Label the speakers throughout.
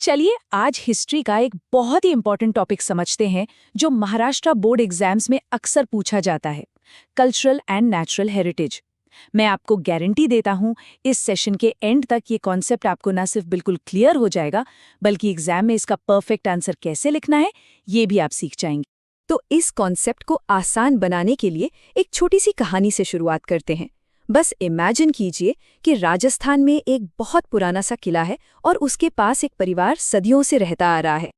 Speaker 1: चलिए आज हिस्ट्री का एक बहुत ही इंपॉर्टेंट टॉपिक समझते हैं जो महाराष्ट्र बोर्ड एग्जाम्स में अक्सर पूछा जाता है, कल्चरल एंड नेचुरल हेरिटेज। मैं आपको गारंटी देता हूं इस सेशन के एंड तक ये कॉन्सेप्ट आपको ना सिर्फ बिल्कुल क्लियर हो जाएगा बल्कि एग्जाम में इसका परफेक्ट आंसर कैसे लिखना है ये भी आप सीख जाएंगे।
Speaker 2: तो इस कॉन्सेप्ट को आसान बनाने के लिए एक छोटी सी कहानी से शुरुआत करते हैं। बस इमेजिन कीजिए कि राजस्थान में एक बहुत पुराना सा किला है और उसके पास एक परिवार सदियों से रहता आ रहा है।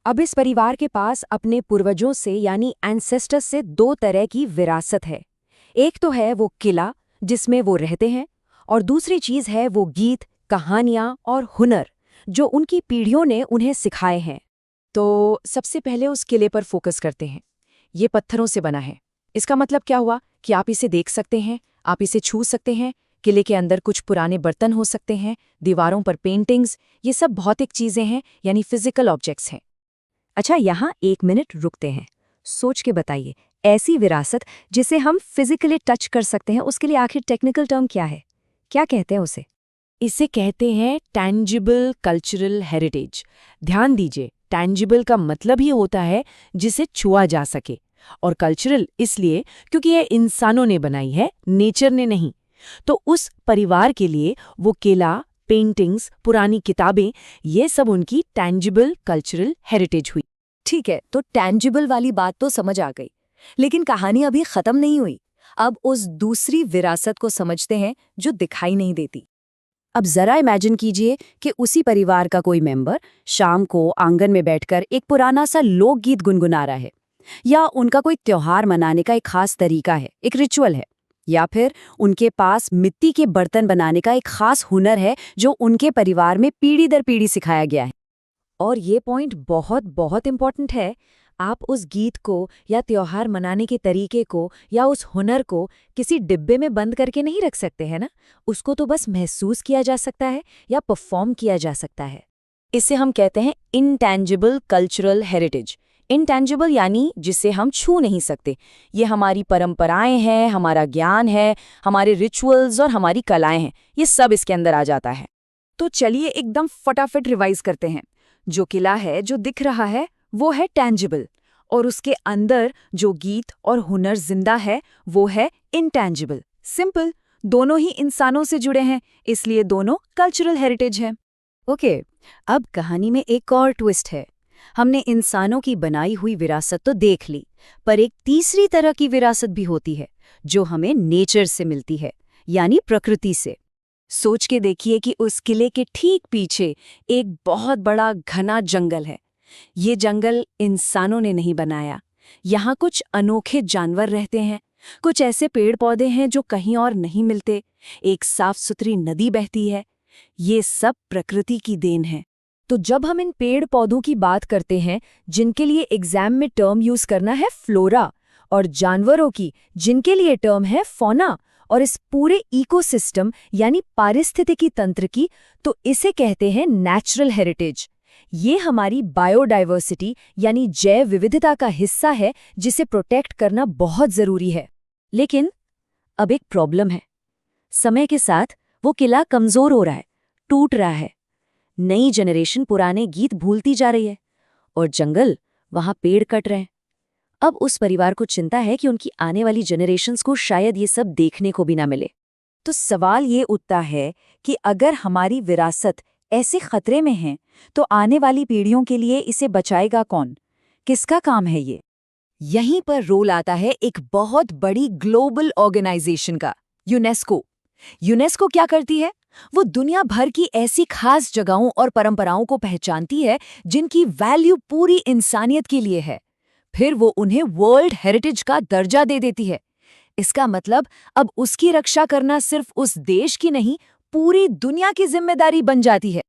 Speaker 2: अब इस परिवार के पास अपने पूर्वजों से यानी एंसेस्टर्स से दो तरह की विरासत है। एक तो है वो किला जिसमें वो रहते हैं और दूसरी चीज़ है वो गीत, कहानियाँ और हुनर जो उनकी पीढ़ियों ने उन्हें सिखाए हैं। तो सबसे पहले उस किले पर फोकस करते हैं। ये पत्थरों से बना है। इसका मतलब क्या हुआ कि आप इसे देख सकते हैं, आप इसे छू सकते हैं। किले के अंदर कुछ पुराने बर्तन हो सकते हैं, दीवारों पर पेंटिंग्स, ये सब भौतिक चीज़ें हैं यानी फिजिकल ऑब्जेक्ट्स हैं। अच्छा, यहाँ 1 मिनट रुकते हैं। सोच के बताइए, ऐसी विरासत जिसे हम फिजिकली टच कर सकते हैं उसके लिए आखिर टेक्निकल टर्म क्या है? क्या कहते हैं उसे? इसे कहते हैं टैंजिबल कल्चरल हेरिटेज। ध्यान दीजिए, टैंजिबल का मतलब ही होता है जिसे छुआ जा सके, और कल्चरल इसलिए क्योंकि ये इंसानों ने बनाई है, नेचर ने नहीं। तो उस परिवार के लिए वो किला, पेंटिंग्स, पुरानी किताबें, ये सब उनकी टैंजिबल कल्चरल हेरिटेज हुई। ठीक है, तो टैंजिबल वाली बात तो समझ आ गई, लेकिन कहानी अभी खत्म नहीं हुई। अब उस दूसरी विरासत को समझते हैं जो दिखाई नहीं देती। अब जरा इमेजिन कीजिए कि उसी परिवार का कोई मेंबर शाम को आंगन में बैठकर एक पुराना सा लोकगीत गुनगुना रहा है, या उनका कोई त्योहार मनाने का एक खास तरीका है, एक रिचुअल है, या फिर उनके पास मिट्टी के बर्तन बनाने का एक खास हुनर है जो उनके परिवार में पीढ़ी दर पीढ़ी सिखाया गया है। और ये पॉइंट बहुत बहुत इंपॉर्टेंट है। आप उस गीत को या त्योहार मनाने के तरीके को या उस हुनर को किसी डिब्बे में बंद करके नहीं रख सकते हैं ना। उसको तो बस महसूस किया जा सकता है या परफॉर्म किया जा सकता है। इसे हम कहते हैं इंटैंजिबल कल्चरल हेरिटेज। इंटैंजिबल यानी जिसे हम छू नहीं सकते। ये हमारी परंपराएं हैं, हमारा ज्ञान है, हमारे रिचुअल्स और हमारी कलाएं हैं, ये सब इसके अंदर आ जाता है। तो चलिए एकदम फटाफट रिवाइज करते हैं। जो किला है, जो दिख रहा है, वो है टैंजिबल, और उसके अंदर जो गीत और हुनर जिंदा है वो है इंटैंजिबल। सिंपल, दोनों ही इंसानों से जुड़े हैं, इसलिए दोनों कल्चरल हेरिटेज है। ओके, अब कहानी में एक और ट्विस्ट है। हमने इंसानों की बनाई हुई विरासत तो देख ली, पर एक तीसरी तरह की विरासत भी होती है जो हमें नेचर से मिलती है, यानी प्रकृति से। सोच के देखिए कि उस किले के ठीक पीछे एक बहुत बड़ा घना जंगल है। ये जंगल इंसानों ने नहीं बनाया। यहाँ कुछ अनोखे जानवर रहते हैं, कुछ ऐसे पेड़ पौधे हैं जो कहीं और नहीं मिलते, एक साफ सुथरी नदी बहती है। ये सब प्रकृति की देन है। तो जब हम इन पेड़ पौधों की बात करते हैं जिनके लिए एग्जाम में टर्म यूज करना है फ्लोरा, और जानवरों की जिनके लिए टर्म है फौना, और इस पूरे इकोसिस्टम यानी पारिस्थितिकी तंत्र की, तो इसे कहते हैं नेचुरल हेरिटेज। ये हमारी बायोडाइवर्सिटी यानी जैव विविधता का हिस्सा है जिसे प्रोटेक्ट करना बहुत जरूरी है। लेकिन अब एक प्रॉब्लम है। समय के साथ वो किला कमजोर हो रहा है, टूट रहा है। नई जनरेशन पुराने गीत भूलती जा रही है और जंगल, वहां पेड़ कट रहे हैं। अब उस परिवार को चिंता है कि उनकी आने वाली जनरेशन्स को शायद ये सब देखने को भी ना मिले। तो सवाल ये उठता है कि अगर हमारी विरासत ऐसे खतरे में है तो आने वाली पीढ़ियों के लिए इसे बचाएगा कौन? किसका काम है ये? यहीं पर रोल आता है एक बहुत बड़ी ग्लोबल ऑर्गेनाइजेशन का, यूनेस्को। यूनेस्को क्या करती है? वो दुनिया भर की ऐसी खास जगहों और परंपराओं को पहचानती है जिनकी वैल्यू पूरी इंसानियत के लिए है। फिर वो उन्हें वर्ल्ड हेरिटेज का दर्जा दे देती है। इसका मतलब अब उसकी रक्षा करना सिर्फ उस देश की नहीं, पूरी दुनिया की जिम्मेदारी बन जाती है।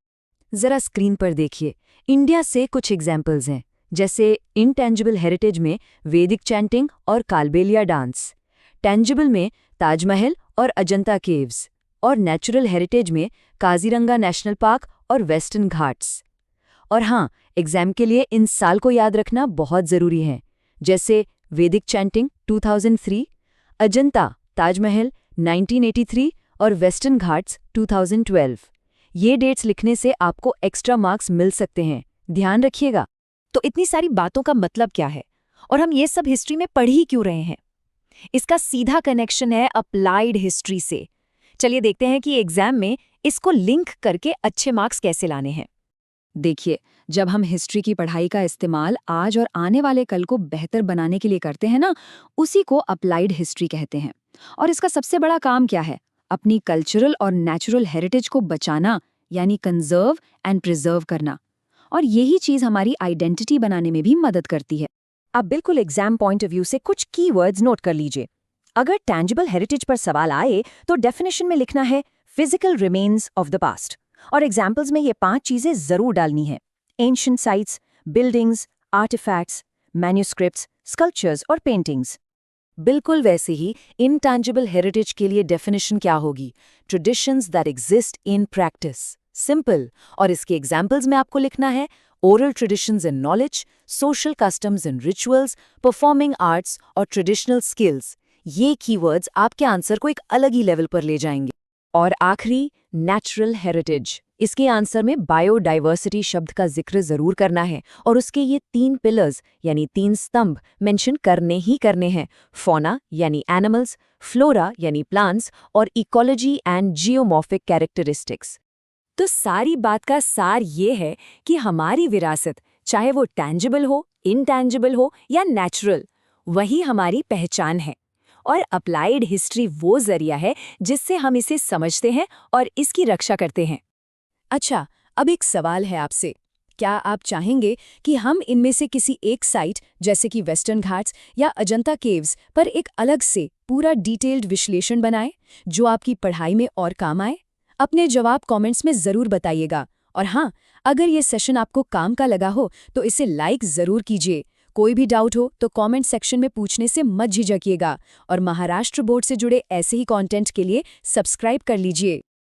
Speaker 2: जरा स्क्रीन पर देखिए, इंडिया से कुछ एग्जाम्पल्स हैं, जैसे इंटैंजिबल हेरिटेज में वैदिक चैंटिंग और कालबेलिया डांस, टैंजिबल में ताजमहल और अजंता केव्स, और नेचुरल हेरिटेज में काजीरंगा नेशनल पार्क और वेस्टर्न घाट्स। और हाँ, एग्जाम के लिए इन साल को याद रखना बहुत ज़रूरी है, जैसे वैदिक चैंटिंग 2003, अजंता ताजमहल 1983 और वेस्टर्न घाट्स 2012। ये डेट्स लिखने से आपको एक्स्ट्रा मार्क्स मिल सकते हैं, ध्यान रखिएगा।
Speaker 1: तो इतनी सारी बातों का मतलब क्या है और हम ये सब हिस्ट्री में पढ़ ही क्यों रहे हैं? इसका सीधा कनेक्शन है अप्लाइड हिस्ट्री से। चलिए देखते हैं कि एग्जाम में इसको लिंक करके अच्छे मार्क्स कैसे लाने हैं।
Speaker 2: देखिए, जब हम हिस्ट्री की पढ़ाई का इस्तेमाल आज और आने वाले कल को बेहतर बनाने के लिए करते हैं ना, उसी को अप्लाइड हिस्ट्री कहते हैं। और इसका सबसे बड़ा काम क्या है? अपनी कल्चरल और नेचुरल हेरिटेज को बचाना, यानी कंजर्व एंड प्रिजर्व करना। और यही चीज़ हमारी आइडेंटिटी बनाने में भी मदद करती है।
Speaker 1: आप बिल्कुल एग्जाम पॉइंट ऑफ व्यू से कुछ कीवर्ड्स नोट कर लीजिए। अगर टैंजिबल हेरिटेज पर सवाल आए तो डेफिनेशन में लिखना है physical remains of the past, और एग्जाम्पल्स में ये 5 चीजें जरूर डालनी है: ancient sites, buildings, artifacts, manuscripts, sculptures और पेंटिंग्स। बिल्कुल वैसे ही इनटैंजिबल हेरिटेज के लिए डेफिनेशन क्या होगी? Traditions that exist in practice. Simple. और इसके एग्जाम्पल्स में आपको लिखना है oral traditions in knowledge, social customs in rituals, performing arts और ट्रेडिशनल स्किल्स। ये कीवर्ड्स आपके आंसर को एक अलग ही लेवल पर ले जाएंगे। और आखिरी, नेचुरल हेरिटेज। इसके आंसर में बायोडाइवर्सिटी शब्द का जिक्र जरूर करना है और उसके ये 3 पिलर्स यानी 3 स्तंभ मेंशन करने ही करने हैं: फौना यानी एनिमल्स, फ्लोरा यानी प्लांट्स और इकोलॉजी एंड जियोमॉर्फिक कैरेक्टरिस्टिक्स। तो सारी बात का सार ये है कि हमारी विरासत, चाहे वो टैंजिबल हो, इनटैंजिबल हो या नेचुरल, वही हमारी पहचान है। और अप्लाइड हिस्ट्री वो जरिया है जिससे हम इसे समझते हैं और इसकी रक्षा करते हैं।
Speaker 2: अच्छा, अब एक सवाल है आपसे। क्या आप चाहेंगे कि हम इनमें से किसी एक साइट, जैसे कि वेस्टर्न घाट्स या अजंता केव्स, पर एक अलग से पूरा डिटेल्ड विश्लेषण बनाएं, जो आपकी पढ़ाई में और काम आए? अपने जवाब कमेंट्स में ज़रूर बताइएगा। और हाँ, अगर ये सेशन आपको काम का लगा हो तो इसे लाइक ज़रूर कीजिए। कोई भी डाउट हो तो कमेंट सेक्शन में पूछने से मत झिझकिएगा। और महाराष्ट्र बोर्ड से जुड़े ऐसे ही कंटेंट के लिए सब्सक्राइब कर लीजिए।